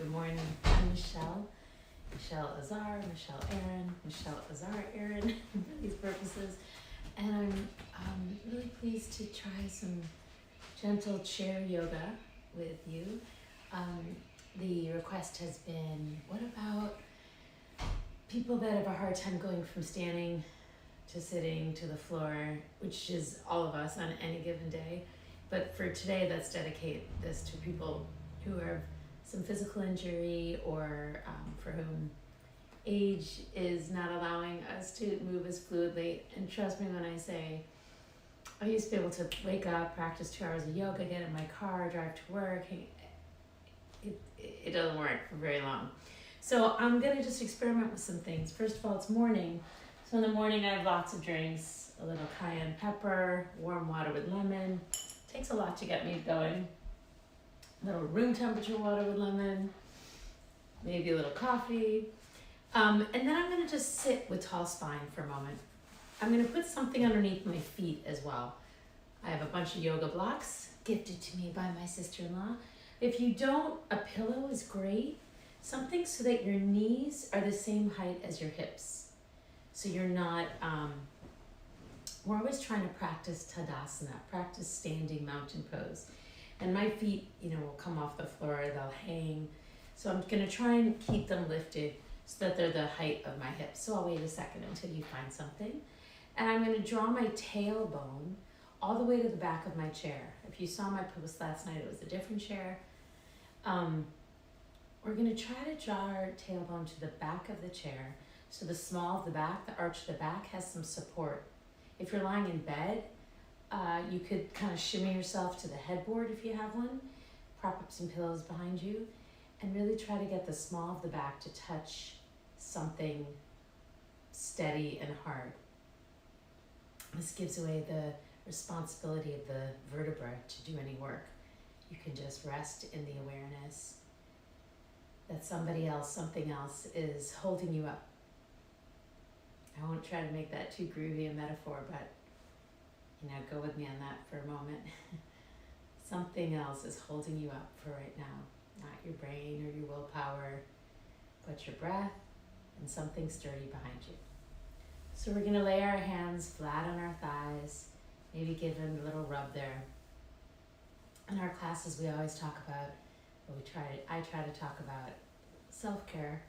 Good morning. I'm Michelle. Michelle Azar, Michelle Aaron, Michelle Azar Aaron for these purposes. And I'm really pleased to try some gentle chair yoga with you. The request has been, what about people that have a hard time going from standing to sitting to the floor, which is all of us on any given day. But for today, let's dedicate this to people who have some physical injury or for whom age is not allowing us to move as fluidly. And trust me when I say, I used to be able to wake up, practice 2 hours of yoga, get in my car, drive to work. It doesn't work for very long. So I'm gonna just experiment with some things. First of all, it's morning. So in the morning I have lots of drinks, a little cayenne pepper, warm water with lemon. Takes a lot to get me going. A little room temperature water with lemon, maybe a little coffee. And then I'm gonna just sit with tall spine for a moment. I'm gonna put something underneath my feet as well. I have a bunch of yoga blocks gifted to me by my sister-in-law. If you don't, a pillow is great. Something so that your knees are the same height as your hips. So you're not, we're always trying to practice Tadasana, practice standing mountain pose. And my feet, will come off the floor, they'll hang. So I'm gonna try and keep them lifted so that they're the height of my hips. So I'll wait a second until you find something. And I'm gonna draw my tailbone all the way to the back of my chair. If you saw my post last night, it was a different chair. We're gonna try to draw our tailbone to the back of the chair. So the small of the back, the arch of the back has some support. If you're lying in bed, you could kind of shimmy yourself to the headboard if you have one, prop up some pillows behind you, and really try to get the small of the back to touch something steady and hard. This gives away the responsibility of the vertebra to do any work. You can just rest in the awareness that somebody else, something else is holding you up. I won't try to make that too groovy a metaphor, but go with me on that for a moment. Something else is holding you up for right now. Not your brain or your willpower, but your breath and something sturdy behind you. So we're gonna lay our hands flat on our thighs, maybe give them a little rub there. In our classes, we always talk about, I try to talk about self-care,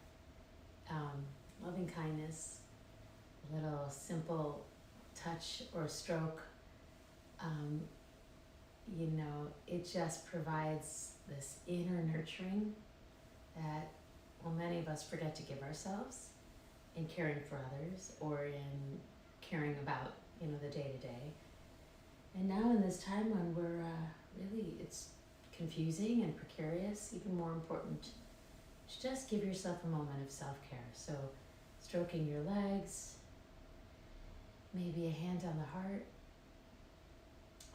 loving kindness, a little simple touch or stroke. It just provides this inner nurturing that, many of us forget to give ourselves in caring for others or in caring about, the day-to-day. And now in this time when we're it's confusing and precarious, even more important to just give yourself a moment of self-care. So stroking your legs, maybe a hand on the heart,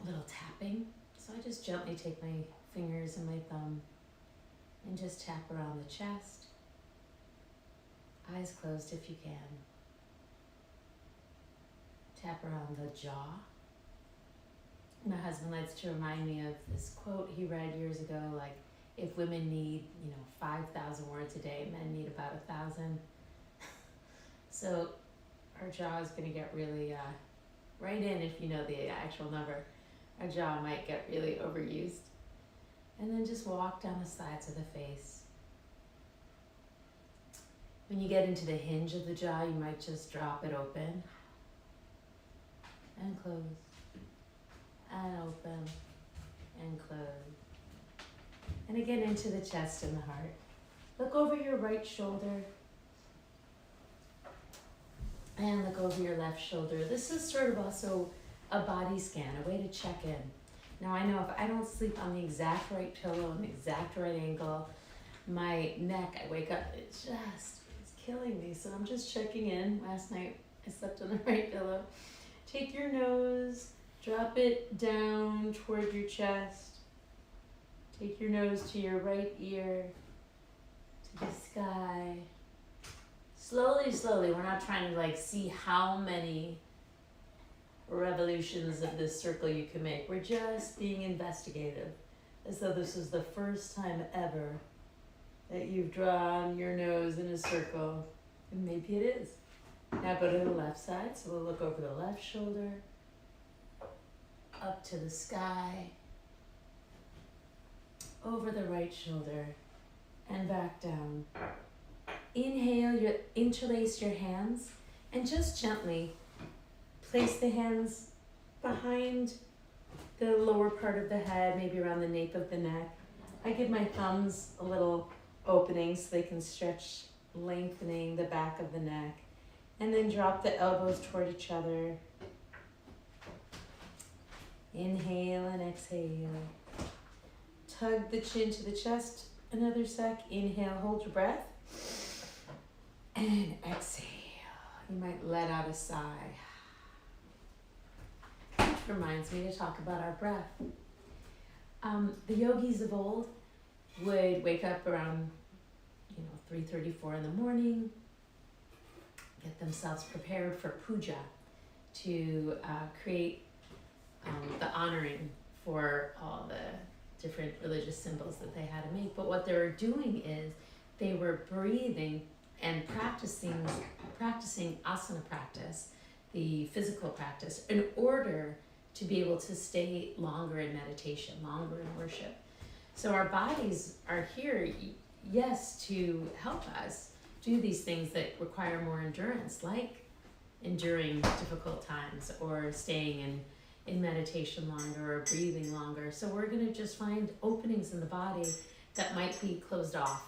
a little tapping. So I just gently take my fingers and my thumb and just tap around the chest, eyes closed if you can. Tap around the jaw. My husband likes to remind me of this quote he read years ago, like, if women need, 5,000 words a day, men need about 1,000. So our jaw is going to get really, right in if you know the actual number. Our jaw might get really overused. And then just walk down the sides of the face. When you get into the hinge of the jaw, you might just drop it open and close and open and close. And again into the chest and the heart. Look over your right shoulder and look over your left shoulder. This is sort of also a body scan, a way to check in. Now I know if I don't sleep on the exact right pillow and the exact right angle, my neck, I wake up, it's killing me. So I'm just checking in. Last night I slept on the right pillow. Take your nose, drop it down toward your chest. Take your nose to your right ear, to the sky. Slowly, slowly. We're not trying to see how many revolutions of this circle you can make. We're just being investigative, as though this is the first time ever that you've drawn your nose in a circle. And maybe it is. Now go to the left side. So we'll look over the left shoulder, up to the sky, over the right shoulder, and back down. Inhale, you interlace your hands and just gently place the hands behind the lower part of the head, maybe around the nape of the neck. I give my thumbs a little opening so they can stretch, lengthening the back of the neck. And then drop the elbows toward each other. Inhale and exhale. Tug the chin to the chest. Another sec. Inhale, hold your breath. And exhale. You might let out a sigh. Which reminds me to talk about our breath. The yogis of old would wake up around 3:34 in the morning, get themselves prepared for puja to create the honoring for all the different religious symbols that they had to make. But what they were doing is they were breathing and practicing asana practice, the physical practice, in order to be able to stay longer in meditation, longer in worship. So our bodies are here, yes, to help us do these things that require more endurance, like enduring difficult times or staying in meditation longer or breathing longer. So we're going to just find openings in the body that might be closed off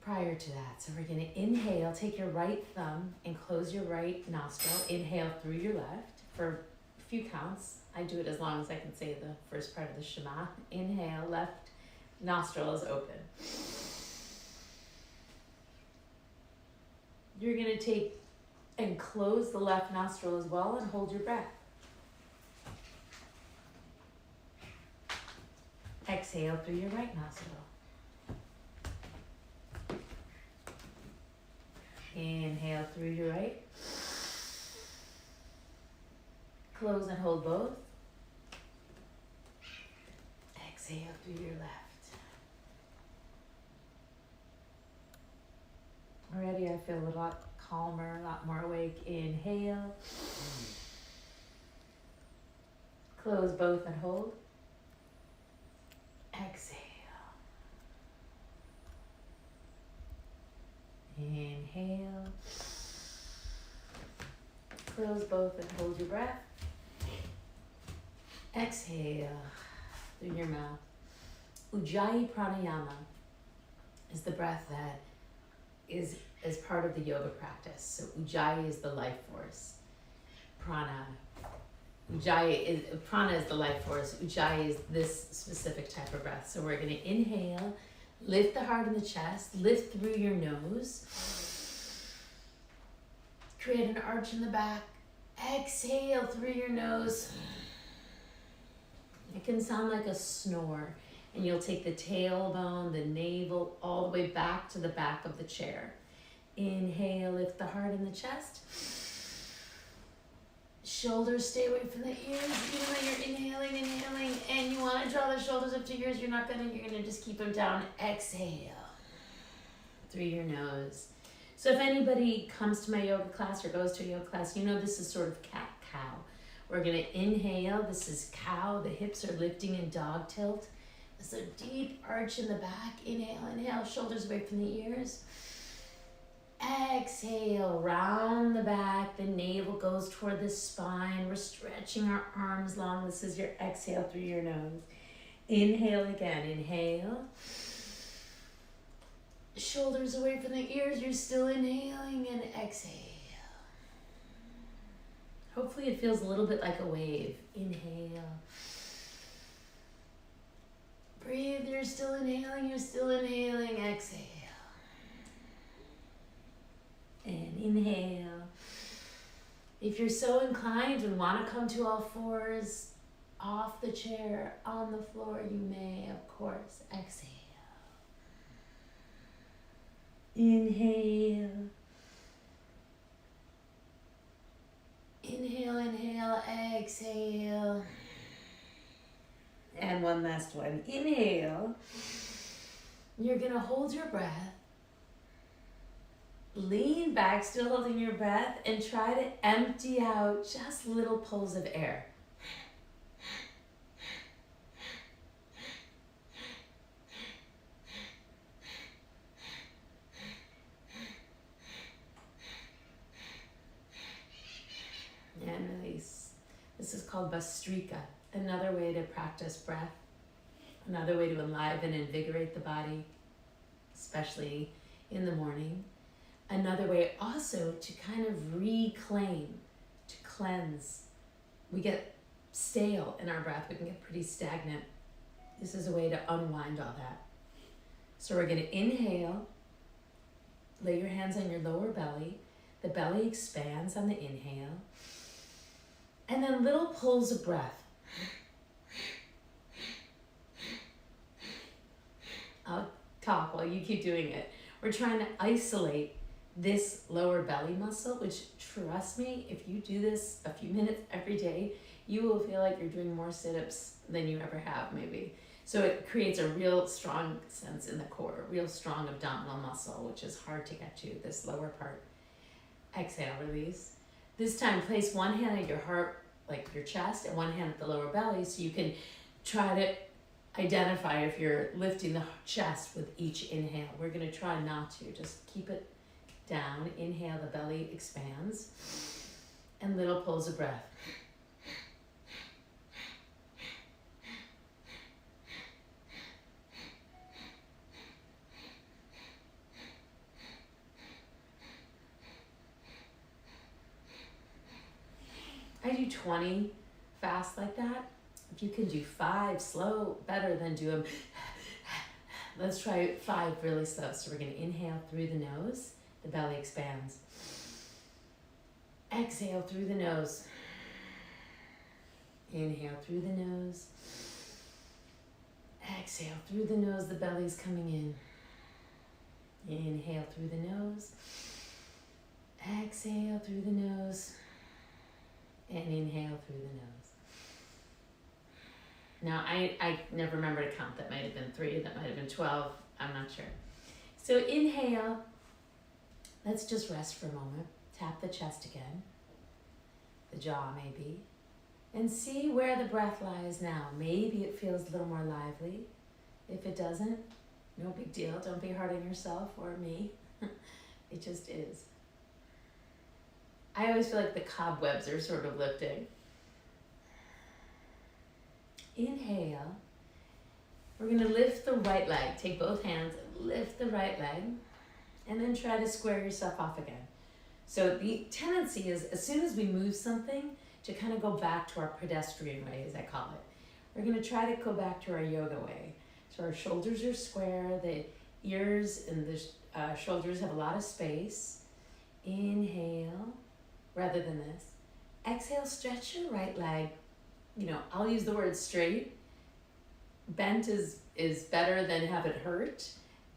prior to that. So we're going to inhale, take your right thumb and close your right nostril. Inhale through your left for a few counts. I do it as long as I can say the first part of the Shema. Inhale, left nostril is open. You're going to take and close the left nostril as well and hold your breath. Exhale through your right nostril. Inhale through your right. Close and hold both. Exhale through your left. Already I feel a lot calmer, a lot more awake. Inhale. Close both and hold. Exhale. Inhale. Close both and hold your breath. Exhale through your mouth. Ujjayi Pranayama is the breath that is part of the yoga practice. So Ujjayi is the life force. Prana is the life force. Ujjayi is this specific type of breath. So we're going to inhale, lift the heart in the chest, lift through your nose, create an arch in the back, exhale through your nose. It can sound like a snore, and you'll take the tailbone, the navel, all the way back to the back of the chair. Inhale, lift the heart in the chest. Shoulders stay away from the ears, even though you're inhaling, and you want to draw the shoulders up to your ears, you're gonna just keep them down. Exhale through your nose. So if anybody comes to my yoga class or goes to a yoga class, you know this is sort of cat-cow. We're gonna inhale, this is cow, the hips are lifting in dog tilt. There's a deep arch in the back. Inhale, shoulders away from the ears. Exhale, round the back, the navel goes toward the spine. We're stretching our arms long. This is your exhale through your nose. Inhale again, inhale. Shoulders away from the ears, you're still inhaling, and exhale. Hopefully it feels a little bit like a wave. Inhale. Breathe, you're still inhaling, exhale. And inhale. If you're so inclined and want to come to all fours, off the chair, on the floor, you may, of course, exhale. Inhale. Inhale, exhale. And one last one. Inhale. You're gonna hold your breath, lean back, still holding your breath, and try to empty out just little pulls of air. And release. This is called Bhastrika, another way to practice breath, another way to enliven and invigorate the body, especially in the morning. Another way also to kind of reclaim, to cleanse. We get stale in our breath, we can get pretty stagnant. This is a way to unwind all that. So we're gonna inhale, lay your hands on your lower belly, the belly expands on the inhale, and then little pulls of breath. I'll talk while you keep doing it. We're trying to isolate this lower belly muscle, which, trust me, if you do this a few minutes every day, you will feel like you're doing more sit-ups than you ever have, maybe. So it creates a real strong sense in the core, a real strong abdominal muscle, which is hard to get to, this lower part. Exhale, release. This time, place one hand at your heart, like your chest, and one hand at the lower belly, so you can try to identify if you're lifting the chest with each inhale. We're gonna try not to, just keep it down. Inhale, the belly expands, and little pulls of breath. I do 20 fast like that. If you can do 5 slow, better than do them. Let's try 5 really slow. So we're gonna inhale through the nose, the belly expands. Exhale through the nose. Inhale through the nose. Exhale through the nose, the belly's coming in. Inhale through the nose. Exhale through the nose. And inhale through the nose. Now, I never remember to count. That might have been 3, that might have been 12. I'm not sure. So inhale. Let's just rest for a moment. Tap the chest again. The jaw maybe. And see where the breath lies now. Maybe it feels a little more lively. If it doesn't, no big deal. Don't be hard on yourself or me. It just is. I always feel like the cobwebs are sort of lifting. Inhale. We're going to lift the right leg. Take both hands and lift the right leg. And then try to square yourself off again. So the tendency is, as soon as we move something, to kind of go back to our pedestrian way, as I call it. We're going to try to go back to our yoga way. So our shoulders are square. The ears and the shoulders have a lot of space. Inhale. Rather than this. Exhale, stretch your right leg. You know, I'll use the word straight. Bent is better than have it hurt.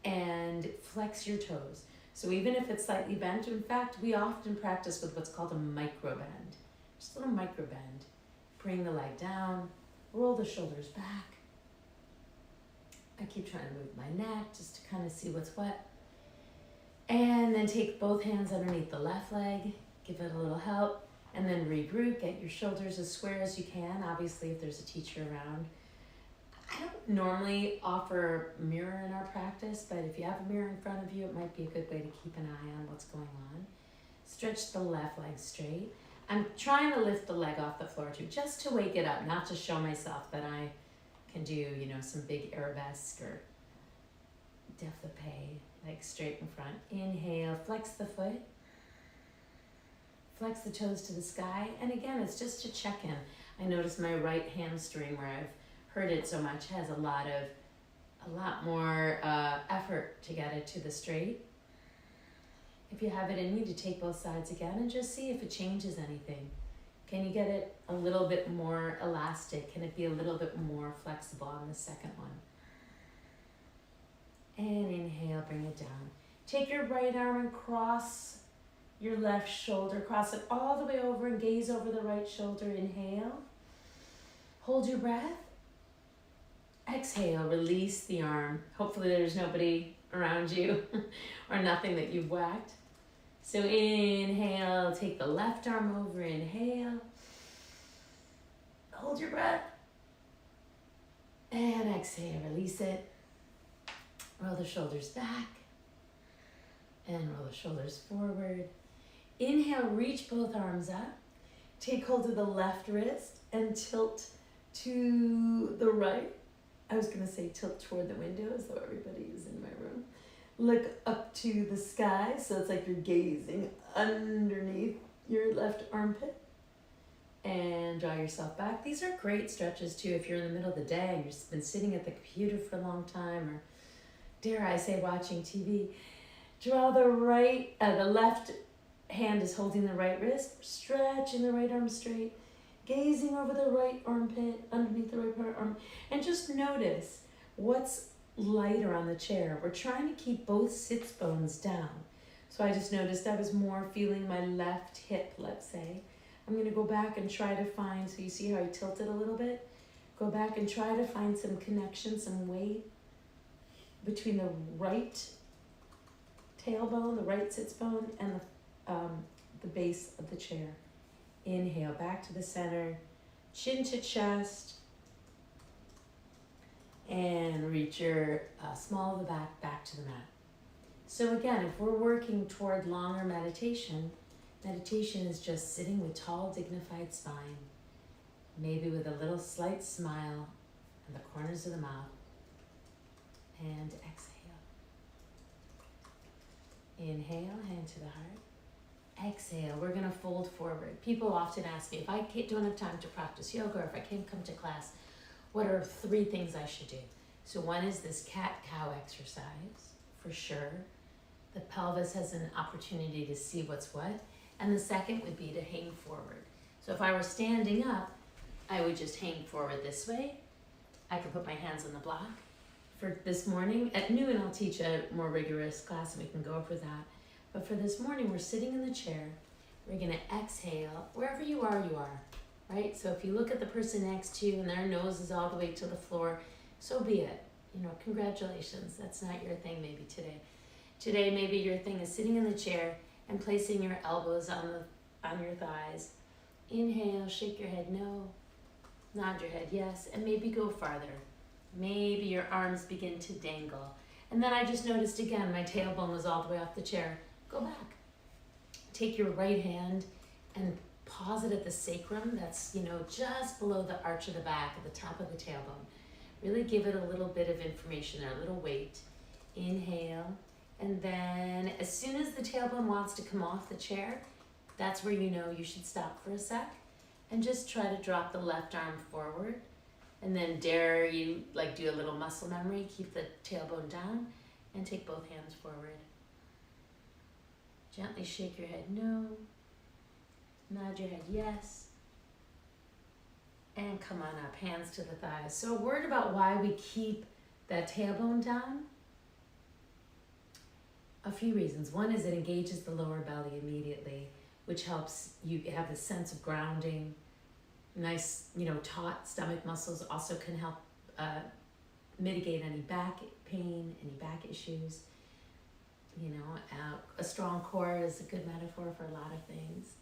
And flex your toes. So even if it's slightly bent, in fact, we often practice with what's called a micro bend. Just a little micro bend. Bring the leg down, roll the shoulders back. I keep trying to move my neck just to kind of see what's what. And then take both hands underneath the left leg. Give it a little help, and then regroup. Get your shoulders as square as you can, obviously if there's a teacher around. I don't normally offer a mirror in our practice, but if you have a mirror in front of you, it might be a good way to keep an eye on what's going on. Stretch the left leg straight. I'm trying to lift the leg off the floor too, just to wake it up, not to show myself that I can do, you know, some big arabesque or développé, like straight in front. Inhale, flex the foot. Flex the toes to the sky. And again, it's just to check in. I notice my right hamstring, where I've hurt it so much, has a lot more effort to get it to the straight. If you have it in you, to take both sides again and just see if it changes anything. Can you get it a little bit more elastic? Can it be a little bit more flexible on the second one? And inhale, bring it down. Take your right arm and cross your left shoulder. Cross it all the way over and gaze over the right shoulder. Inhale. Hold your breath. Exhale, release the arm. Hopefully there's nobody around you or nothing that you've whacked. So inhale, take the left arm over, inhale. Hold your breath. And exhale, release it. Roll the shoulders back. And roll the shoulders forward. Inhale, reach both arms up. Take hold of the left wrist and tilt to the right. I was going to say tilt toward the window as though everybody is in my room. Look up to the sky, so it's like you're gazing underneath your left armpit. And draw yourself back. These are great stretches too if you're in the middle of the day and you've been sitting at the computer for a long time, or dare I say watching TV. Draw the left hand is holding the right wrist, stretching the right arm straight, gazing over the right armpit, underneath the right arm, and just notice what's lighter on the chair. We're trying to keep both sits bones down. So I just noticed I was more feeling my left hip, let's say. I'm going to go back and try to find, so you see how I tilted a little bit? Go back and try to find some connection, some weight between the right tailbone, the right sits bone, and the base of the chair. Inhale, back to the center, chin to chest, and reach your small of the back to the mat. So again, if we're working toward longer meditation, meditation is just sitting with tall, dignified spine, maybe with a little slight smile in the corners of the mouth, and exhale. Inhale, hand to the heart. Exhale, we're going to fold forward. People often ask me if I don't have time to practice yoga or if I can't come to class, what are 3 things I should do? So one is this cat-cow exercise, for sure. The pelvis has an opportunity to see what's what. And the second would be to hang forward. So if I were standing up, I would just hang forward this way. I could put my hands on the block. For this morning, at noon I'll teach a more rigorous class and we can go over that. But for this morning, we're sitting in the chair. We're gonna exhale. Wherever you are, right? So if you look at the person next to you and their nose is all the way to the floor, so be it. Congratulations. That's not your thing maybe today. Today, maybe your thing is sitting in the chair and placing your elbows on your thighs. Inhale, shake your head no, nod your head yes, and maybe go farther. Maybe your arms begin to dangle. And then I just noticed again, my tailbone was all the way off the chair. Go back. Take your right hand and pause it at the sacrum. That's, just below the arch of the back, at the top of the tailbone. Really give it a little bit of information there, a little weight. Inhale. And then as soon as the tailbone wants to come off the chair, that's where you should stop for a sec and just try to drop the left arm forward. And then dare you do a little muscle memory, keep the tailbone down and take both hands forward. Gently shake your head no, nod your head yes, and come on up, hands to the thighs. So a word about why we keep that tailbone down. A few reasons. One is it engages the lower belly immediately, which helps you have a sense of grounding. Nice, taut stomach muscles also can help mitigate any back pain, any back issues. A strong core is a good metaphor for a lot of things.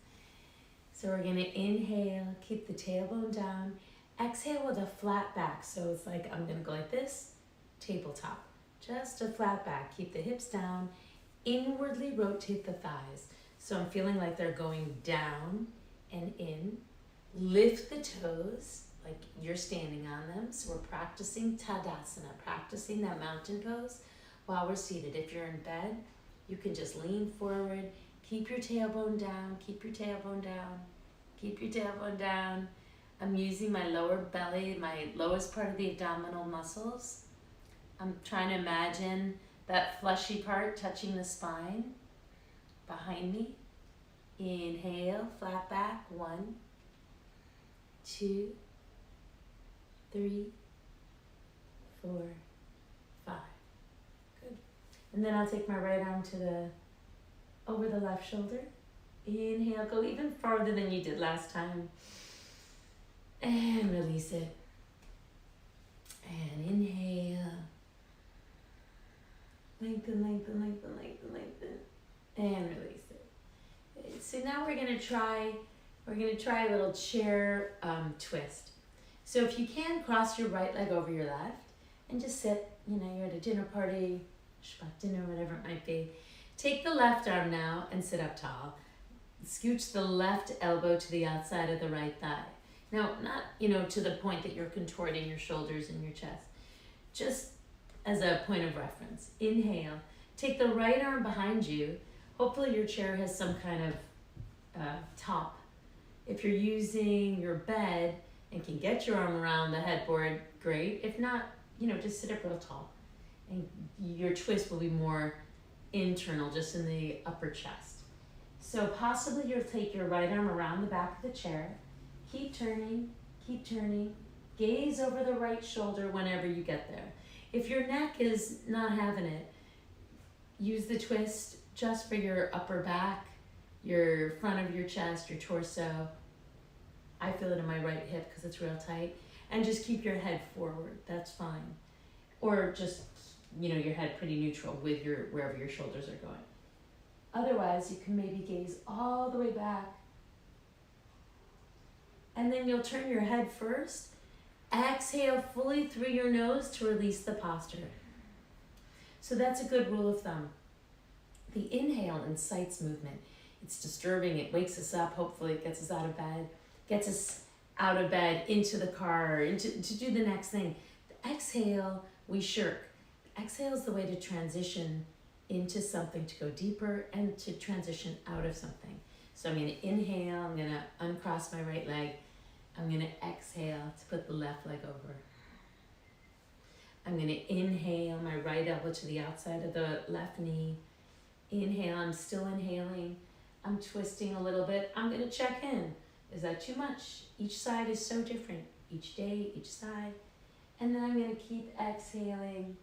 So we're going to inhale, keep the tailbone down. Exhale with a flat back. So it's like I'm going to go like this, tabletop. Just a flat back. Keep the hips down. Inwardly rotate the thighs. So I'm feeling like they're going down and in. Lift the toes like you're standing on them. So we're practicing Tadasana, practicing that mountain pose while we're seated. If you're in bed, you can just lean forward. Keep your tailbone down, keep your tailbone down, keep your tailbone down. I'm using my lower belly, my lowest part of the abdominal muscles. I'm trying to imagine that fleshy part touching the spine behind me. Inhale, flat back, 1, 2, 3, 4, 5. Good. And then I'll take my right arm over the left shoulder. Inhale, go even farther than you did last time. And release it. And inhale. Lengthen, lengthen, lengthen, lengthen, lengthen. And release it. So now we're gonna try a little chair twist. So if you can, cross your right leg over your left and just sit, you're at a dinner party, Shabbat dinner, whatever it might be. Take the left arm now and sit up tall. Scooch the left elbow to the outside of the right thigh. Now, not, to the point that you're contorting your shoulders and your chest. Just as a point of reference. Inhale. Take the right arm behind you. Hopefully your chair has some kind of top. If you're using your bed and can get your arm around the headboard, great. If not, just sit up real tall. And your twist will be more internal, just in the upper chest. So possibly you'll take your right arm around the back of the chair. Keep turning, gaze over the right shoulder whenever you get there. If your neck is not having it, use the twist just for your upper back, your front of your chest, your torso. I feel it in my right hip because it's real tight. And just keep your head forward, that's fine. Or just, your head pretty neutral with wherever your shoulders are going. Otherwise, you can maybe gaze all the way back. And then you'll turn your head first. Exhale fully through your nose to release the posture. So that's a good rule of thumb. The inhale incites movement. It's disturbing, it wakes us up, hopefully it gets us out of bed, into the car, to do the next thing. The exhale, we shirk. Exhale is the way to transition into something, to go deeper and to transition out of something. So I'm going to inhale, I'm going to uncross my right leg. I'm going to exhale to put the left leg over. I'm going to inhale my right elbow to the outside of the left knee. Inhale, I'm still inhaling. I'm twisting a little bit. I'm going to check in. Is that too much? Each side is so different. Each day, each side. And then I'm going to keep exhaling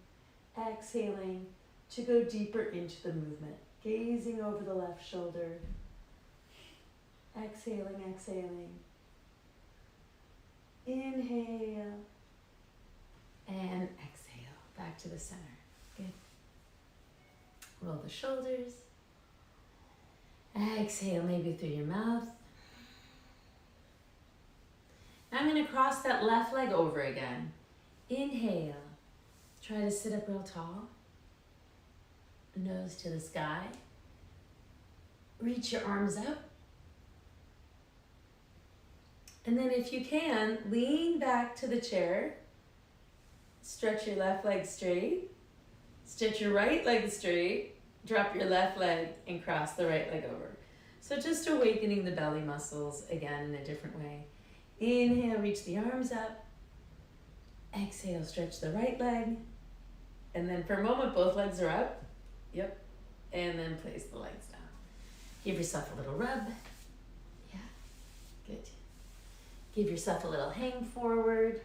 to go deeper into the movement. Gazing over the left shoulder. Exhaling. Inhale. And exhale. Back to the center. Good. Roll the shoulders. Exhale maybe through your mouth. Now I'm going to cross that left leg over again. Inhale. Try to sit up real tall. Nose to the sky. Reach your arms up. And then if you can, lean back to the chair. Stretch your left leg straight. Stretch your right leg straight. Drop your left leg and cross the right leg over. So just awakening the belly muscles again in a different way. Inhale, reach the arms up. Exhale, stretch the right leg. And then for a moment, both legs are up. Yep. And then place the legs down. Give yourself a little rub. Yeah, good. Give yourself a little hang forward.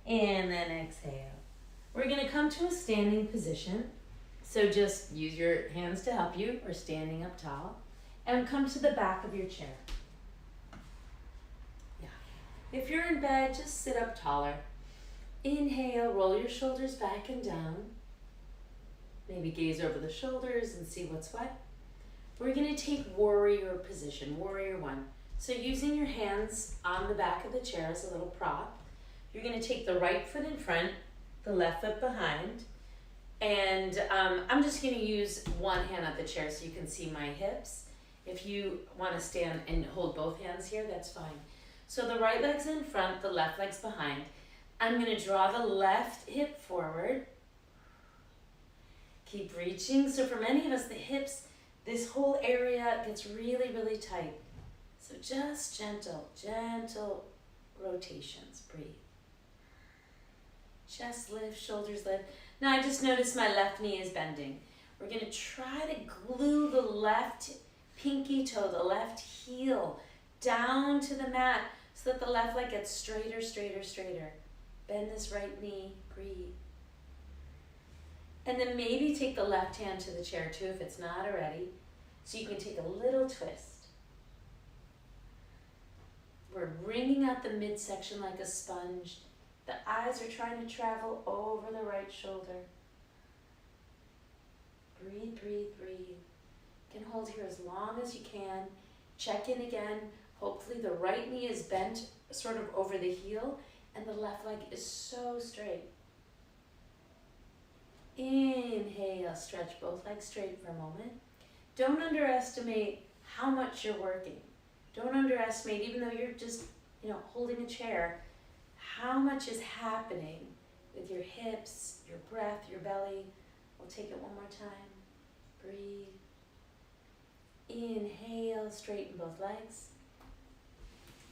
And then exhale. We're going to come to a standing position. So just use your hands to help you, or standing up tall. And come to the back of your chair. Yeah. If you're in bed, just sit up taller. Inhale, roll your shoulders back and down. Maybe gaze over the shoulders and see what's what. We're going to take warrior position, warrior one. So using your hands on the back of the chair as a little prop, you're going to take the right foot in front, the left foot behind, and I'm just going to use one hand on the chair so you can see my hips. If you want to stand and hold both hands here, that's fine. So the right leg's in front, the left leg's behind. I'm going to draw the left hip forward. Keep reaching. So for many of us, the hips, this whole area gets really, really tight. So just gentle rotations. Breathe. Chest lift, shoulders lift. Now I just noticed my left knee is bending. We're going to try to glue the left pinky toe, the left heel, down to the mat so that the left leg gets straighter. Bend this right knee, breathe. And then maybe take the left hand to the chair too if it's not already. So you can take a little twist. We're wringing out the midsection like a sponge. The eyes are trying to travel over the right shoulder. Breathe, breathe, breathe. You can hold here as long as you can. Check in again. Hopefully the right knee is bent sort of over the heel and the left leg is so straight. Inhale, stretch both legs straight for a moment. Don't underestimate how much you're working. Don't underestimate, even though you're just, holding a chair, how much is happening with your hips, your breath, your belly. We'll take it one more time. Breathe. Inhale, straighten both legs.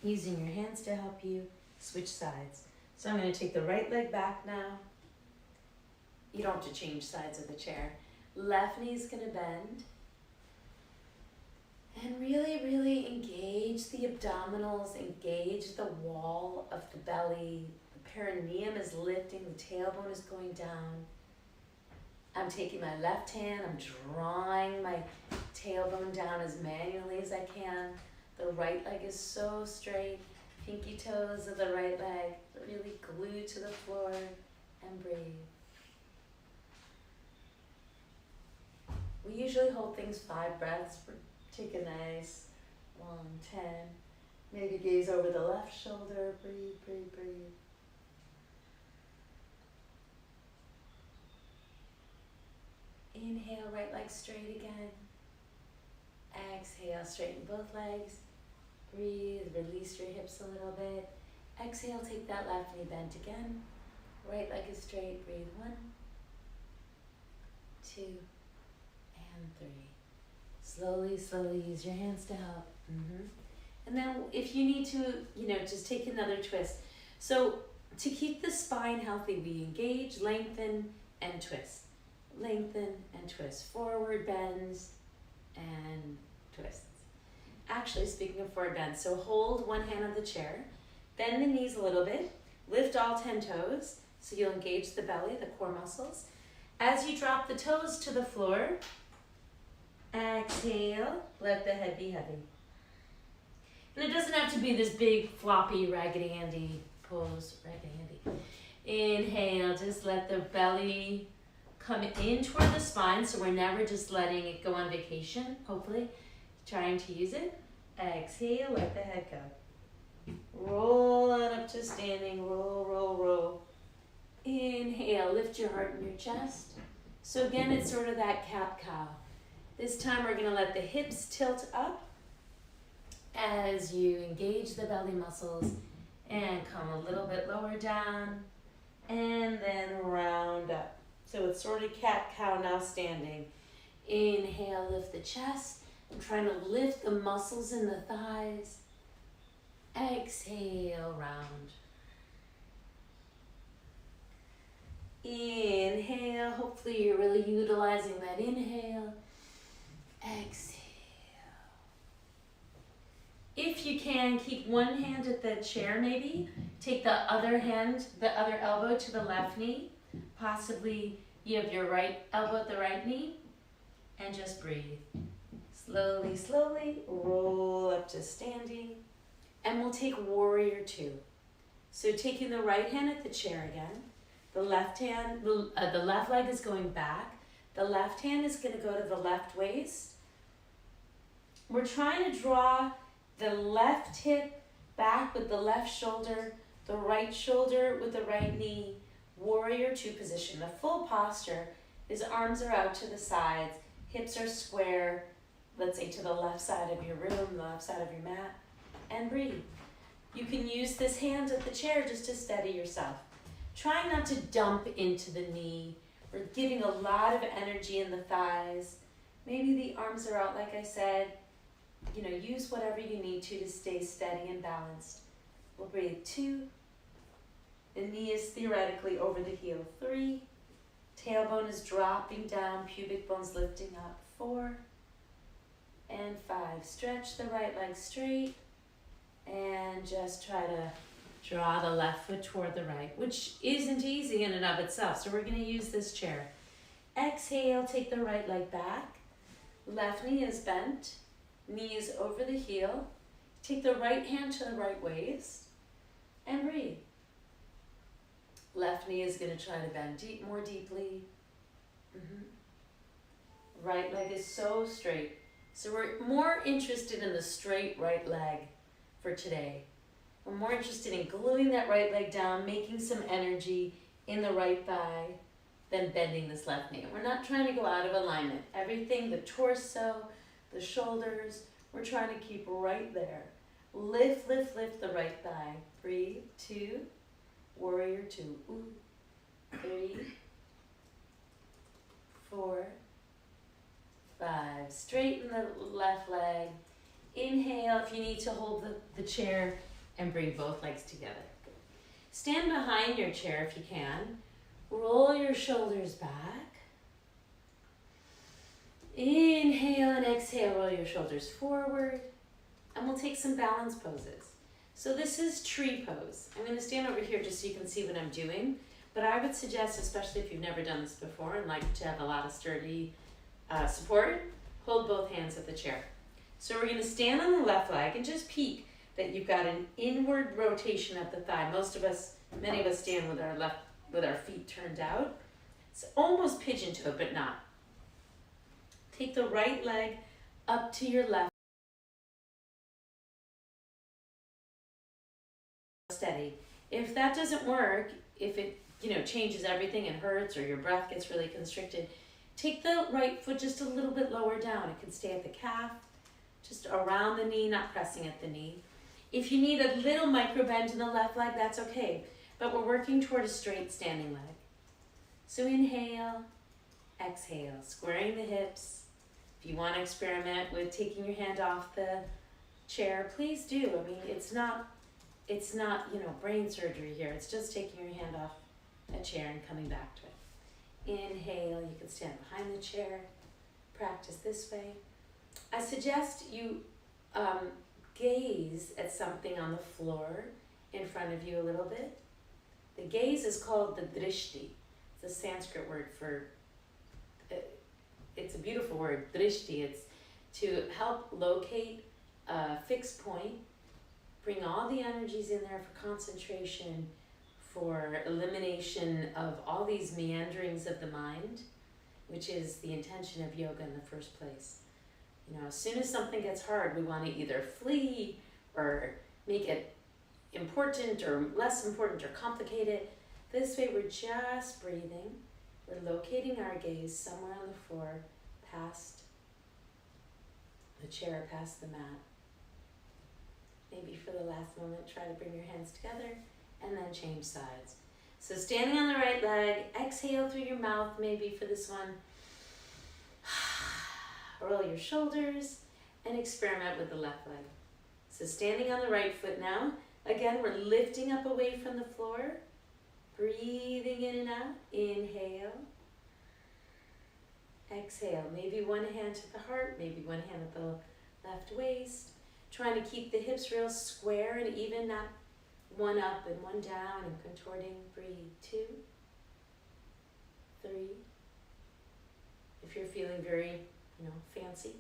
Using your hands to help you switch sides. So I'm going to take the right leg back now. You don't have to change sides of the chair. Left knee is going to bend. And really, really engage the abdominals, engage the wall of the belly. The perineum is lifting, the tailbone is going down. I'm taking my left hand, I'm drawing my tailbone down as manually as I can. The right leg is so straight. Pinky toes of the right leg really glued to the floor, and breathe. We usually hold things 5 breaths. Take a nice long 10. Maybe gaze over the left shoulder. Breathe, breathe, breathe. Inhale, right leg straight again. Exhale, straighten both legs. Breathe, release your hips a little bit. Exhale, take that left knee bent again. Right leg is straight. Breathe. 1, 2, and 3. Slowly, slowly use your hands to help. And then if you need to, just take another twist. So to keep the spine healthy, we engage, lengthen, and twist. Lengthen and twist. Forward bends and twists. Actually, speaking of forward bends, so hold one hand on the chair, bend the knees a little bit, lift all 10 toes, so you'll engage the belly, the core muscles. As you drop the toes to the floor, exhale, let the head be heavy. And it doesn't have to be this big, floppy, Raggedy Andy pose, Raggedy Andy. Inhale, just let the belly come in toward the spine, so we're never just letting it go on vacation, hopefully. Trying to use it. Exhale, let the head go. Roll on up to standing, roll, roll, roll. Inhale, lift your heart and your chest. So again, it's sort of that cat-cow. This time we're gonna let the hips tilt up as you engage the belly muscles and come a little bit lower down and then round up. So it's sort of cat-cow now standing. Inhale, lift the chest. I'm trying to lift the muscles in the thighs. Exhale, round. Inhale, hopefully you're really utilizing that inhale. Exhale. If you can, keep one hand at the chair maybe. Take the other hand, the other elbow to the left knee. Possibly you have your right elbow at the right knee. And just breathe. Slowly, slowly roll up to standing. And we'll take warrior 2. So taking the right hand at the chair again. The left hand, the left leg is going back. The left hand is going to go to the left waist. We're trying to draw the left hip back with the left shoulder, the right shoulder with the right knee. Warrior 2 position. The full posture is arms are out to the sides, hips are square, let's say to the left side of your room, the left side of your mat, and breathe. You can use this hand at the chair just to steady yourself. Try not to dump into the knee. We're giving a lot of energy in the thighs. Maybe the arms are out, like I said. Use whatever you need to stay steady and balanced. We'll breathe. 2. The knee is theoretically over the heel. 3. Tailbone is dropping down, pubic bone's lifting up. 4. And 5. Stretch the right leg straight and just try to draw the left foot toward the right, which isn't easy in and of itself. So we're going to use this chair. Exhale, take the right leg back. Left knee is bent. Knee is over the heel. Take the right hand to the right waist and breathe. Left knee is going to try to bend more deeply. Right leg is so straight. So we're more interested in the straight right leg for today. We're more interested in gluing that right leg down, making some energy in the right thigh, than bending this left knee. We're not trying to go out of alignment. Everything, the torso, the shoulders, we're trying to keep right there. Lift, lift, lift the right thigh. Breathe. 2, warrior 2. Ooh. 3, 4, 5. Straighten the left leg. Inhale if you need to hold the chair and bring both legs together. Stand behind your chair if you can. Roll your shoulders back. Inhale and exhale, roll your shoulders forward. And we'll take some balance poses. So this is tree pose. I'm going to stand over here just so you can see what I'm doing. But I would suggest, especially if you've never done this before and like to have a lot of sturdy support, hold both hands at the chair. So we're going to stand on the left leg and just peek that you've got an inward rotation of the thigh. Many of us stand with our feet turned out. It's almost pigeon toe, but not. Take the right leg up to your left. Steady. If that doesn't work, if it changes everything and hurts or your breath gets really constricted, take the right foot just a little bit lower down. It can stay at the calf, just around the knee, not pressing at the knee. If you need a little micro bend in the left leg, that's okay. But we're working toward a straight standing leg. So inhale, exhale, squaring the hips. If you want to experiment with taking your hand off the chair, please do. I mean, it's not brain surgery here. It's just taking your hand off a chair and coming back to it. Inhale, you can stand behind the chair. Practice this way. I suggest you gaze at something on the floor in front of you a little bit. The gaze is called the drishti. It's a Sanskrit word for, it's a beautiful word, drishti. It's to help locate a fixed point, bring all the energies in there for concentration, for elimination of all these meanderings of the mind, which is the intention of yoga in the first place. As soon as something gets hard, we want to either flee or make it important or less important or complicated. This way we're just breathing. We're locating our gaze somewhere on the floor, past the chair, past the mat. Maybe for the last moment, try to bring your hands together and then change sides. So standing on the right leg, exhale through your mouth maybe for this one. Roll your shoulders and experiment with the left leg. So standing on the right foot now. Again, we're lifting up away from the floor. Breathing in and out. Inhale. Exhale. Maybe one hand to the heart, maybe one hand at the left waist. Trying to keep the hips real square and even, not one up and one down and contorting. Breathe. 2, 3. If you're feeling very, fancy,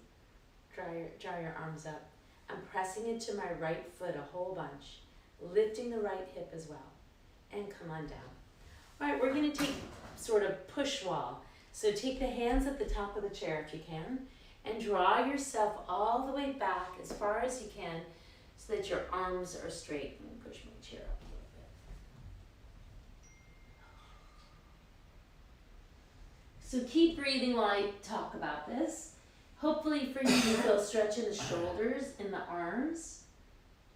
draw your arms up. I'm pressing into my right foot a whole bunch, lifting the right hip as well, and come on down. All right, we're going to take sort of push wall. So take the hands at the top of the chair if you can, and draw yourself all the way back as far as you can so that your arms are straight. Let me push my chair up a little bit. So keep breathing while I talk about this. Hopefully for you, you feel stretch in the shoulders and the arms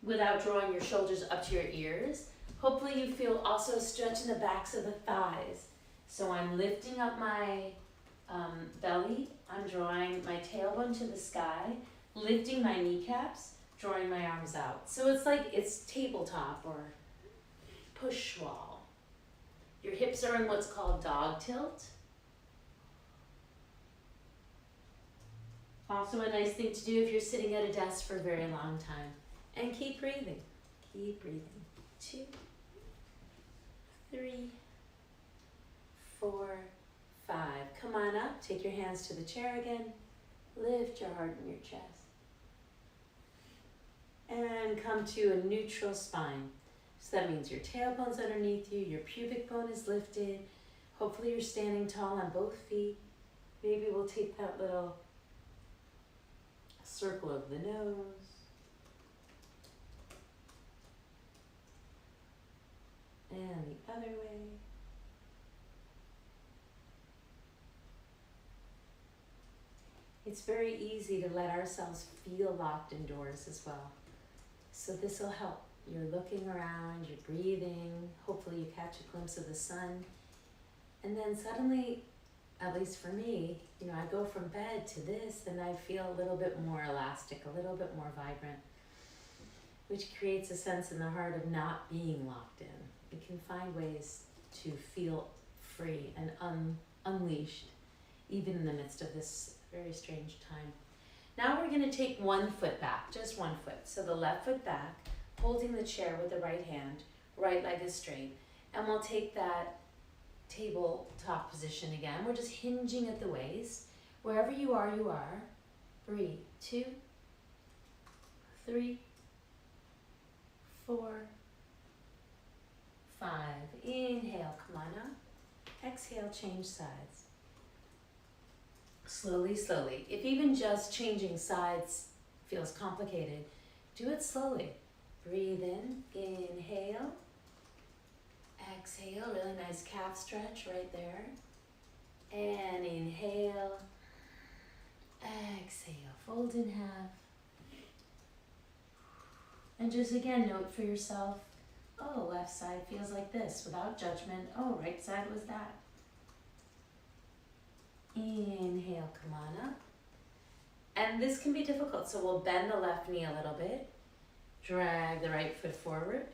without drawing your shoulders up to your ears. Hopefully you feel also a stretch in the backs of the thighs. So I'm lifting up my belly. I'm drawing my tailbone to the sky, lifting my kneecaps, drawing my arms out. So it's like it's tabletop or push wall. Your hips are in what's called dog tilt. Also a nice thing to do if you're sitting at a desk for a very long time. And keep breathing. Keep breathing. 2, 3, 4, 5. Come on up. Take your hands to the chair again. Lift your heart in your chest. And come to a neutral spine. So that means your tailbone's underneath you, your pubic bone is lifted. Hopefully you're standing tall on both feet. Maybe we'll take that little circle of the nose. And the other way. It's very easy to let ourselves feel locked indoors as well. So this will help. You're looking around, you're breathing, hopefully you catch a glimpse of the sun. And then suddenly, at least for me, you know, I go from bed to this and I feel a little bit more elastic, a little bit more vibrant, which creates a sense in the heart of not being locked in. We can find ways to feel free and unleashed, even in the midst of this very strange time. Now we're going to take one foot back, just one foot. So the left foot back, holding the chair with the right hand, right leg is straight. And we'll take that tabletop position again. We're just hinging at the waist. Wherever you are, you are. Breathe. 2, 3, 4, 5. Inhale, come on up. Exhale, change sides. Slowly, slowly. If even just changing sides feels complicated, do it slowly. Breathe in, inhale. Exhale, really nice calf stretch right there. And inhale. Exhale, fold in half. And just again, note for yourself, oh, left side feels like this without judgment. Oh, right side was that. Inhale, come on up. And this can be difficult, so we'll bend the left knee a little bit. Drag the right foot forward.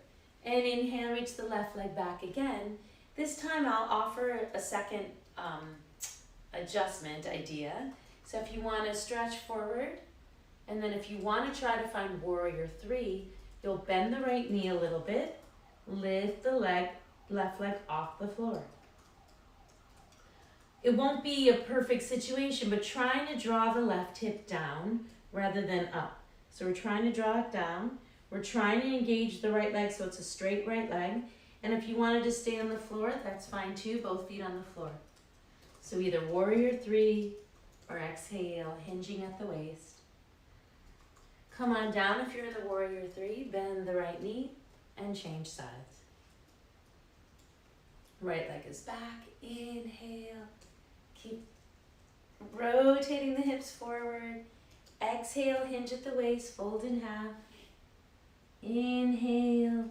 And inhale, reach the left leg back again. This time I'll offer a second adjustment idea. So if you want to stretch forward, and then if you want to try to find warrior 3, you'll bend the right knee a little bit, lift the left leg off the floor. It won't be a perfect situation, but trying to draw the left hip down rather than up. So we're trying to draw it down. We're trying to engage the right leg so it's a straight right leg. And if you wanted to stay on the floor, that's fine too, both feet on the floor. So either warrior 3 or exhale, hinging at the waist. Come on down if you're in the warrior 3, bend the right knee and change sides. Right leg is back, inhale. Keep rotating the hips forward. Exhale, hinge at the waist, fold in half. Inhale,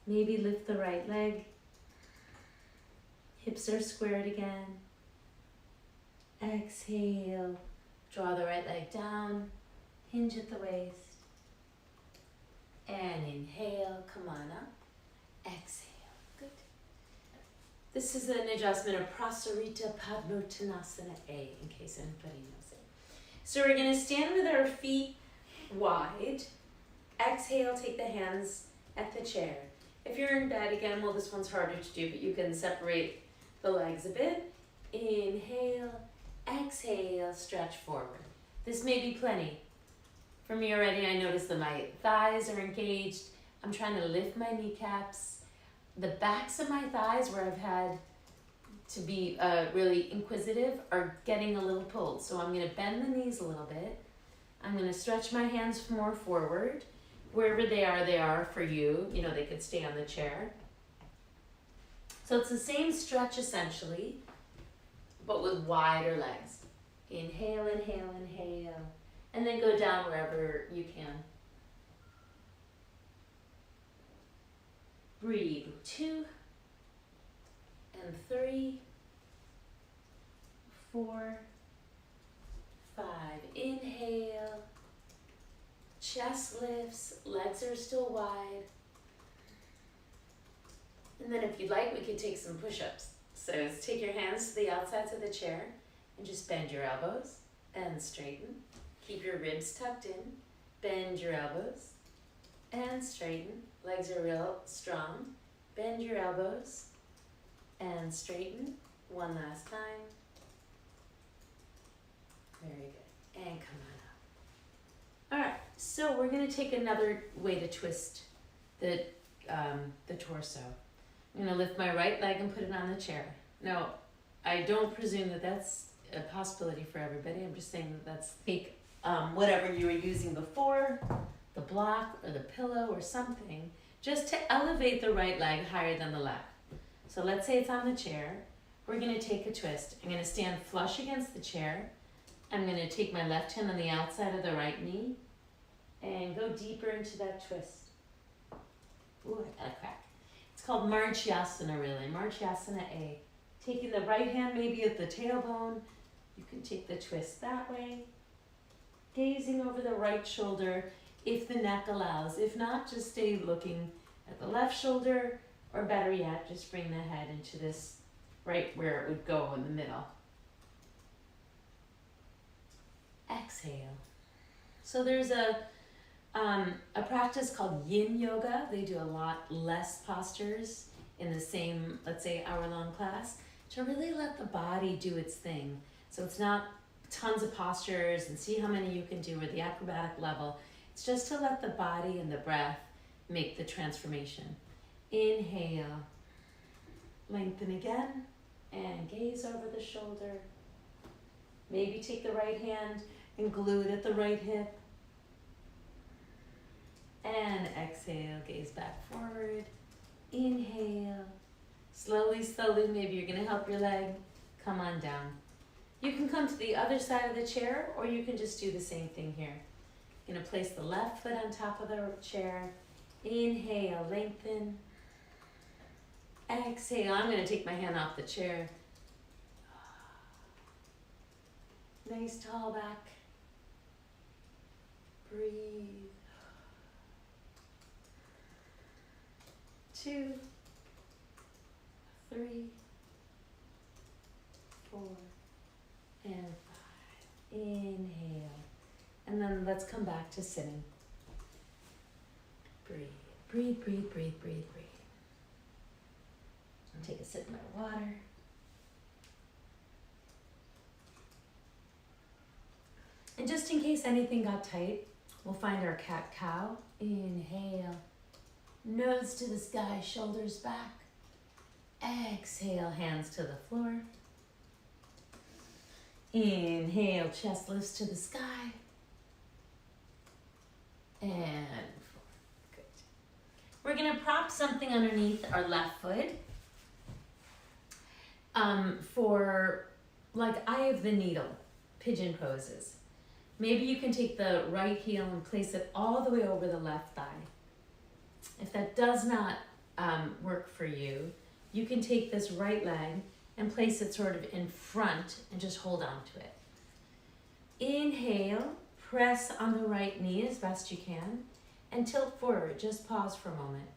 maybe lift the right leg. Hips are squared again. Exhale, draw the right leg down, hinge at the waist. And inhale, come on up. Exhale, good. This is an adjustment of Prasarita Padottanasana A, in case anybody knows it. So we're going to stand with our feet wide. Exhale, take the hands at the chair. If you're in bed, again, well, this one's harder to do, but you can separate the legs a bit. Inhale, exhale, stretch forward. This may be plenty. For me already, I notice that my thighs are engaged. I'm trying to lift my kneecaps. The backs of my thighs, where I've had to be really inquisitive, are getting a little pulled. So I'm going to bend the knees a little bit. I'm going to stretch my hands more forward. Wherever they are for you. You know, they could stay on the chair. So it's the same stretch essentially, but with wider legs. Inhale, inhale, inhale. And then go down wherever you can. Breathe. 2 and 3, 4, 5. Inhale. Chest lifts, legs are still wide. And then if you'd like, we could take some push-ups. So take your hands to the outsides of the chair and just bend your elbows and straighten. Keep your ribs tucked in. Bend your elbows and straighten. Legs are real strong. Bend your elbows and straighten. One last time. Very good. And come on up. All right, so we're going to take another way to twist the the torso. I'm gonna lift my right leg and put it on the chair. Now, I don't presume that that's a possibility for everybody. I'm just saying that that's take whatever you were using before, the block or the pillow or something, just to elevate the right leg higher than the left. So let's say it's on the chair. We're gonna take a twist. I'm gonna stand flush against the chair. I'm gonna take my left hand on the outside of the right knee and go deeper into that twist. Ooh, I got a crack. It's called Marchyasana, really. Marchyasana A. Taking the right hand maybe at the tailbone. You can take the twist that way. Gazing over the right shoulder if the neck allows. If not, just stay looking at the left shoulder, or better yet, just bring the head into this right where it would go in the middle. Exhale. So there's a practice called yin yoga. They do a lot less postures in the same, let's say, hour-long class to really let the body do its thing. So it's not tons of postures and see how many you can do or the acrobatic level. It's just to let the body and the breath make the transformation. Inhale, lengthen again, and gaze over the shoulder. Maybe take the right hand and glue it at the right hip. And exhale, gaze back forward. Inhale. Slowly, slowly, maybe you're gonna help your leg come on down. You can come to the other side of the chair, or you can just do the same thing here. You're gonna place the left foot on top of the chair. Inhale, lengthen. Exhale, I'm gonna take my hand off the chair. Nice tall back. Breathe. 2, 3, 4, and 5. Inhale. And then let's come back to sitting. Breathe, breathe, breathe, breathe, breathe, breathe. I'll take a sip of my water. And just in case anything got tight, we'll find our cat-cow. Inhale. Nose to the sky, shoulders back. Exhale, hands to the floor. Inhale, chest lifts to the sky. And forward. Good. We're gonna prop something underneath our left foot. For like eye of the needle, pigeon poses. Maybe you can take the right heel and place it all the way over the left thigh. If that does not work for you, you can take this right leg and place it sort of in front and just hold on to it. Inhale, press on the right knee as best you can and tilt forward. Just pause for a moment.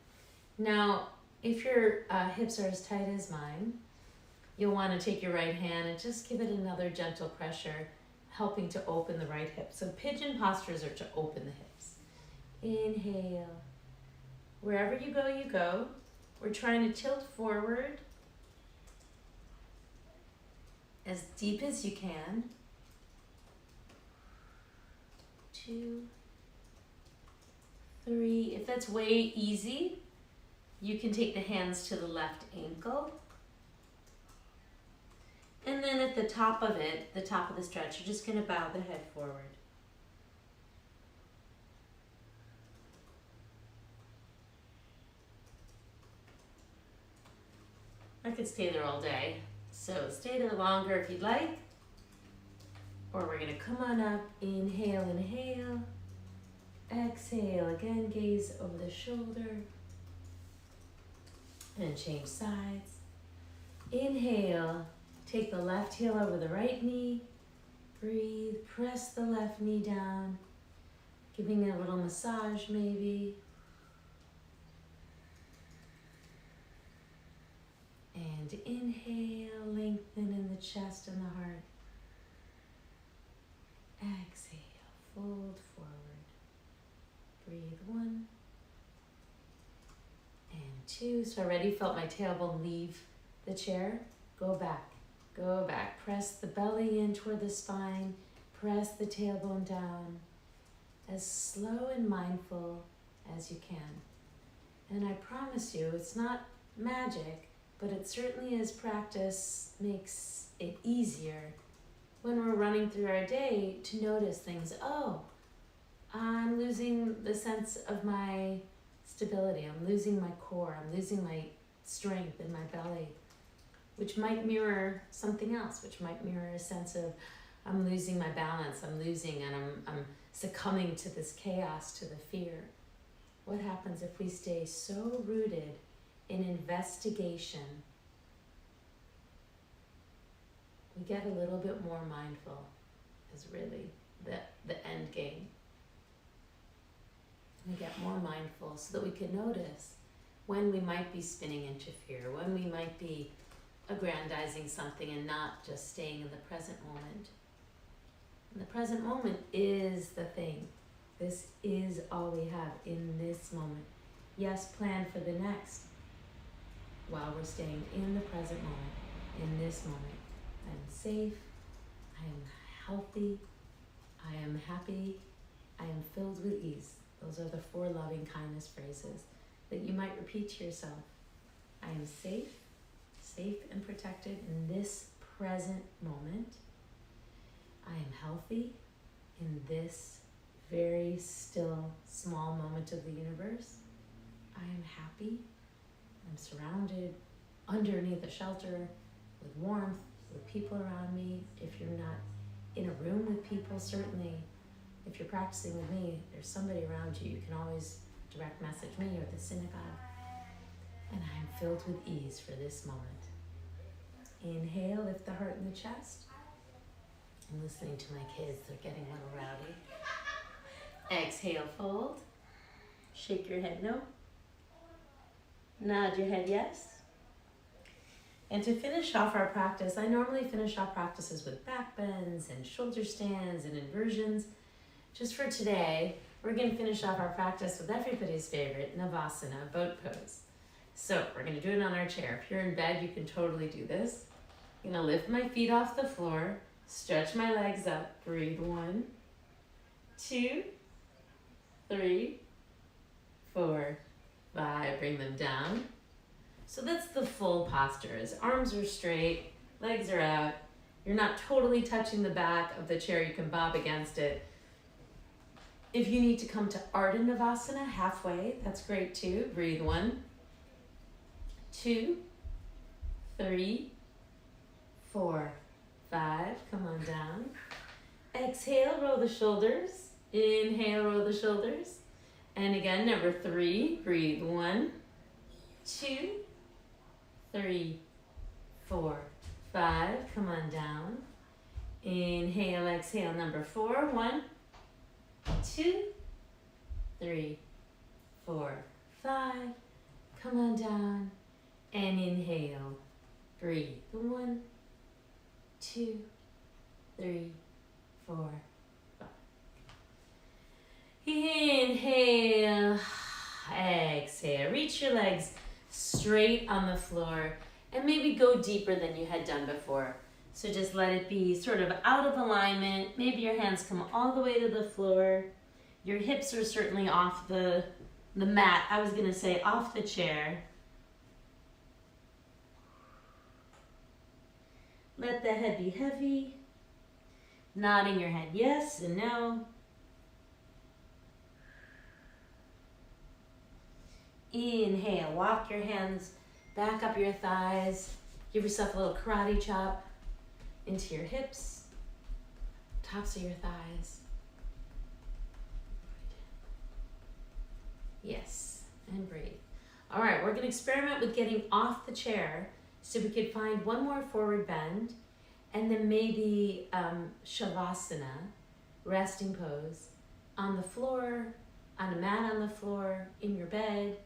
Now, if your hips are as tight as mine, you'll want to take your right hand and just give it another gentle pressure, helping to open the right hip. So pigeon postures are to open the hips. Inhale. Wherever you go, you go. We're trying to tilt forward as deep as you can. 2, 3. If that's way easy, you can take the hands to the left ankle. And then at the top of it, the top of the stretch, you're just gonna bow the head forward. I could stay there all day, so stay there longer if you'd like. Or we're gonna come on up, inhale, inhale. Exhale, again, gaze over the shoulder. And change sides. Inhale, take the left heel over the right knee. Breathe, press the left knee down. Giving it a little massage maybe. And inhale, lengthen in the chest and the heart. Exhale, fold forward. Breathe 1 and 2. So I already felt my tailbone leave the chair. Go back, go back. Press the belly in toward the spine. Press the tailbone down. As slow and mindful as you can. And I promise you, it's not magic, but it certainly is practice makes it easier when we're running through our day to notice things. Oh, I'm losing the sense of my stability. I'm losing my core. I'm losing my strength in my belly, which might mirror something else, which might mirror a sense of I'm losing my balance. I'm losing and I'm succumbing to this chaos, to the fear. What happens if we stay so rooted in investigation? We get a little bit more mindful is really the end game. We get more mindful so that we can notice when we might be spinning into fear, when we might be aggrandizing something and not just staying in the present moment. And the present moment is the thing. This is all we have in this moment. Yes, plan for the next while we're staying in the present moment, in this moment. I am safe, I am healthy, I am happy, I am filled with ease. Those are the 4 loving kindness phrases that you might repeat to yourself. I am safe and protected in this present moment. I am healthy in this very still, small moment of the universe. I am happy. I'm surrounded underneath a shelter with warmth, with people around me. If you're not in a room with people, certainly if you're practicing with me, there's somebody around you. You can always direct message me or the synagogue. And I am filled with ease for this moment. Inhale, lift the heart in the chest. I'm listening to my kids, they're getting a little rowdy. Exhale, fold. Shake your head no. Nod your head yes. And to finish off our practice, I normally finish off practices with back bends and shoulder stands and inversions. Just for today, we're going to finish off our practice with everybody's favorite, Navasana, boat pose. So we're going to do it on our chair. If you're in bed, you can totally do this. I'm going to lift my feet off the floor, stretch my legs up, breathe 1, 2, 3, 4, 5, bring them down. So that's the full posture. As arms are straight, legs are out. You're not totally touching the back of the chair. You can bob against it. If you need to come to Ardha Navasana halfway, that's great too. Breathe 1, 2, 3, 4, 5. Come on down. Exhale, roll the shoulders. Inhale, roll the shoulders. And again, number 3, breathe 1, 2, 3, 4, 5. Come on down. Inhale, exhale, number 4. 1, 2, 3, 4, 5. Come on down. And inhale. Breathe. 1, 2, 3, 4, 5. Inhale. Exhale. Reach your legs straight on the floor and maybe go deeper than you had done before. So just let it be sort of out of alignment. Maybe your hands come all the way to the floor. Your hips are certainly off the mat. I was going to say off the chair. Let the head be heavy. Nodding your head yes and no. Inhale, walk your hands back up your thighs. Give yourself a little karate chop into your hips, tops of your thighs. Yes, and breathe. All right, we're going to experiment with getting off the chair so we could find one more forward bend and then maybe Shavasana, resting pose, on the floor, on a mat on the floor, in your bed.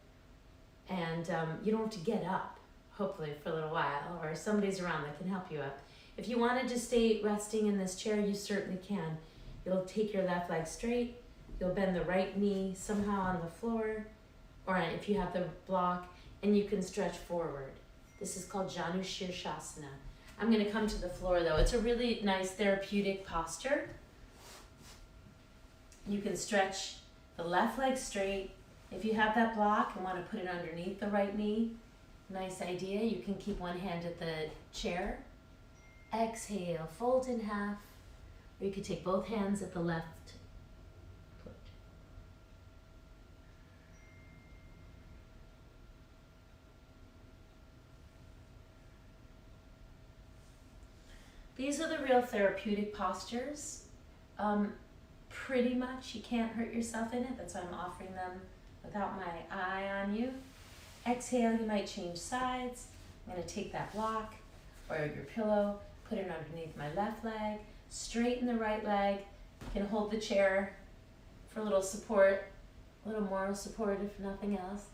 And you don't have to get up, hopefully, for a little while, or somebody's around that can help you up. If you wanted to stay resting in this chair, you certainly can. You'll take your left leg straight, you'll bend the right knee somehow on the floor, or if you have the block, and you can stretch forward. This is called Janu Shirshasana. I'm going to come to the floor, though. It's a really nice therapeutic posture. You can stretch the left leg straight, If you have that block and want to put it underneath the right knee, nice idea. You can keep one hand at the chair. Exhale, fold in half. Or you could take both hands at the left foot. These are the real therapeutic postures. Pretty much you can't hurt yourself in it. That's why I'm offering them without my eye on you. Exhale, you might change sides. I'm going to take that block or your pillow, put it underneath my left leg, straighten the right leg. You can hold the chair for a little support, a little moral support if nothing else,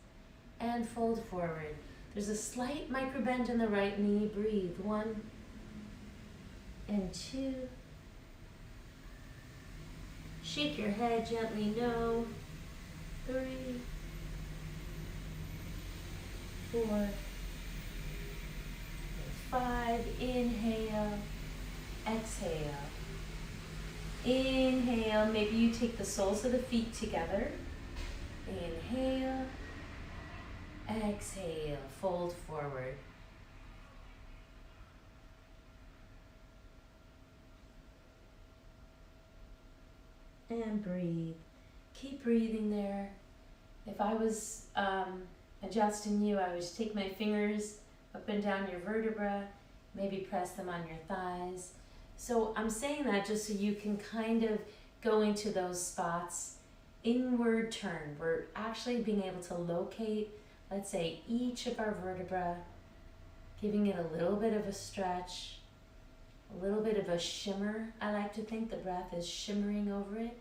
and fold forward. There's a slight micro bend in the right knee. Breathe. 1 and 2. Shake your head gently, no. 3, 4, 5. Inhale, exhale. Inhale, maybe you take the soles of the feet together. Inhale, exhale, fold forward. And breathe. Keep breathing there. If I was adjusting you, I would take my fingers up and down your vertebra, maybe press them on your thighs. So I'm saying that just so you can kind of go into those spots. Inward turn. We're actually being able to locate, let's say, each of our vertebra, giving it a little bit of a stretch, a little bit of a shimmer. I like to think the breath is shimmering over it,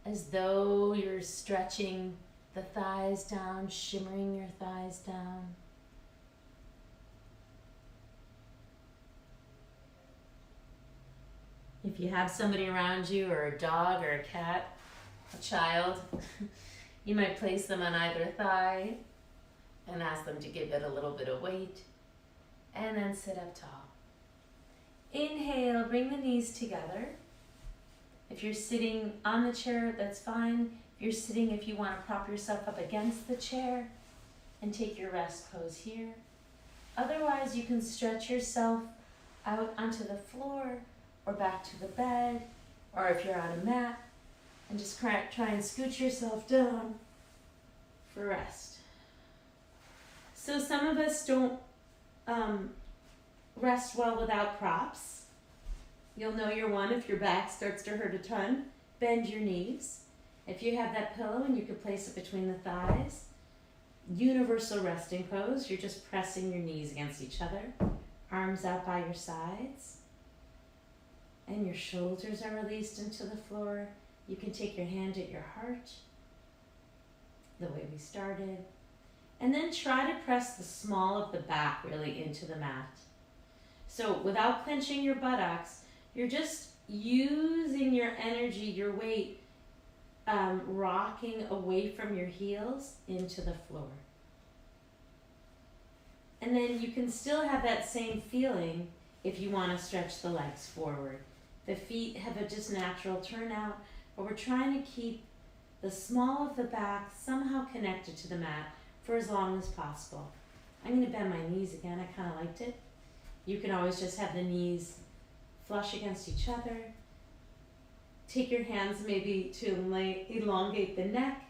as though you're stretching the thighs down, shimmering your thighs down. If you have somebody around you, or a dog or a cat, a child, you might place them on either thigh and ask them to give it a little bit of weight, and then sit up tall. Inhale, bring the knees together. If you're sitting on the chair, that's fine. If you're sitting, if you want to prop yourself up against the chair and take your rest pose here. Otherwise, you can stretch yourself out onto the floor or back to the bed, or if you're on a mat, and just try and scooch yourself down for rest. So some of us don't rest well without props. You'll know you're one if your back starts to hurt a ton. Bend your knees. If you have that pillow and you can place it between the thighs, universal resting pose. You're just pressing your knees against each other, arms out by your sides, and your shoulders are released into the floor. You can take your hand at your heart, the way we started, and then try to press the small of the back really into the mat. So without clenching your buttocks, you're just using your energy, your weight, rocking away from your heels into the floor. And then you can still have that same feeling if you want to stretch the legs forward. The feet have a just natural turnout, but we're trying to keep the small of the back somehow connected to the mat for as long as possible. I'm going to bend my knees again. I kind of liked it. You can always just have the knees flush against each other. Take your hands maybe to elongate the neck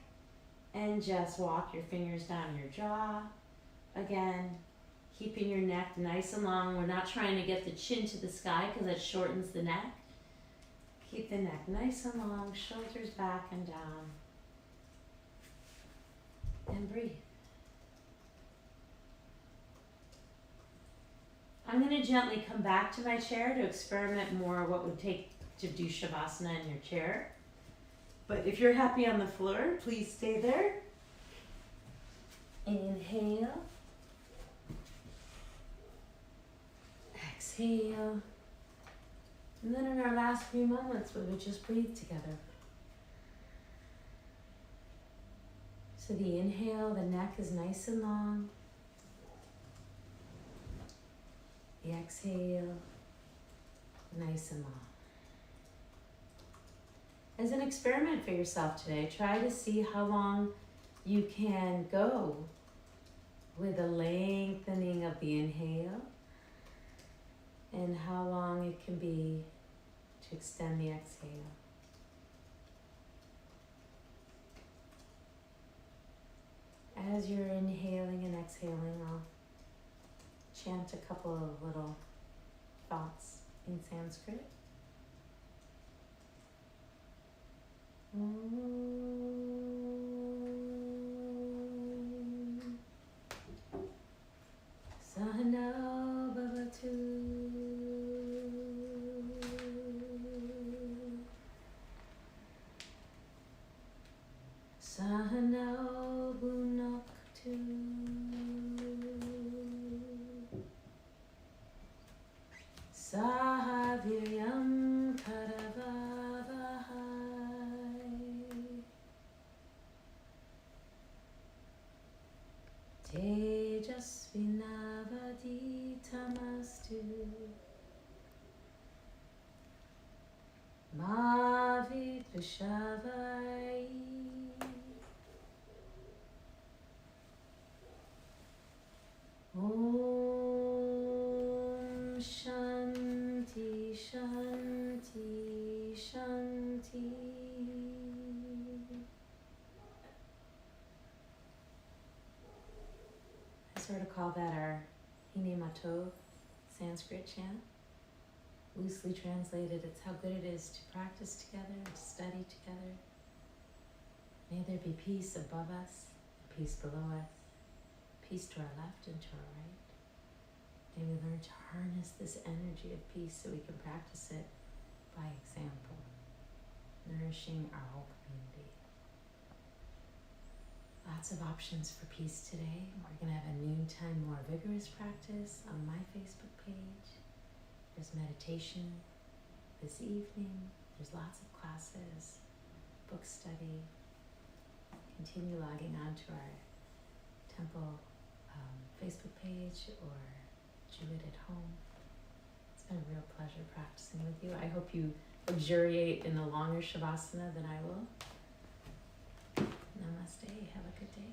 and just walk your fingers down your jaw. Again, keeping your neck nice and long. We're not trying to get the chin to the sky because that shortens the neck. Keep the neck nice and long, shoulders back and down. And breathe. I'm going to gently come back to my chair to experiment more what would take to do Shavasana in your chair. But if you're happy on the floor, please stay there. Inhale. Exhale. And then in our last few moments, we would just breathe together. So the inhale, the neck is nice and long. The exhale, nice and long. As an experiment for yourself today, try to see how long you can go with a lengthening of the inhale and how long it can be to extend the exhale. As you're inhaling and exhaling, I'll chant a couple of little thoughts in Sanskrit. Sahana bhavatu Sahana bhunaktu Sahaviryam karavavahai Tejasvinavaditamastu Ma vidvishavai Om Shanti Shanti Shanti. I sort of call that our Hine Matov Sanskrit chant. Loosely translated, it's how good it is to practice together, to study together. May there be peace above us, peace below us, peace to our left and to our right. May we learn to harness this energy of peace so we can practice it by example, nourishing our whole community. Lots of options for peace today. We're going to have a noontime, more vigorous practice on my Facebook page. There's meditation this evening. There's lots of classes, book study. Continue logging on to our temple Facebook page or do it at home. It's been a real pleasure practicing with you. I hope you luxuriate in a longer Shavasana than I will. Namaste. Have a good day.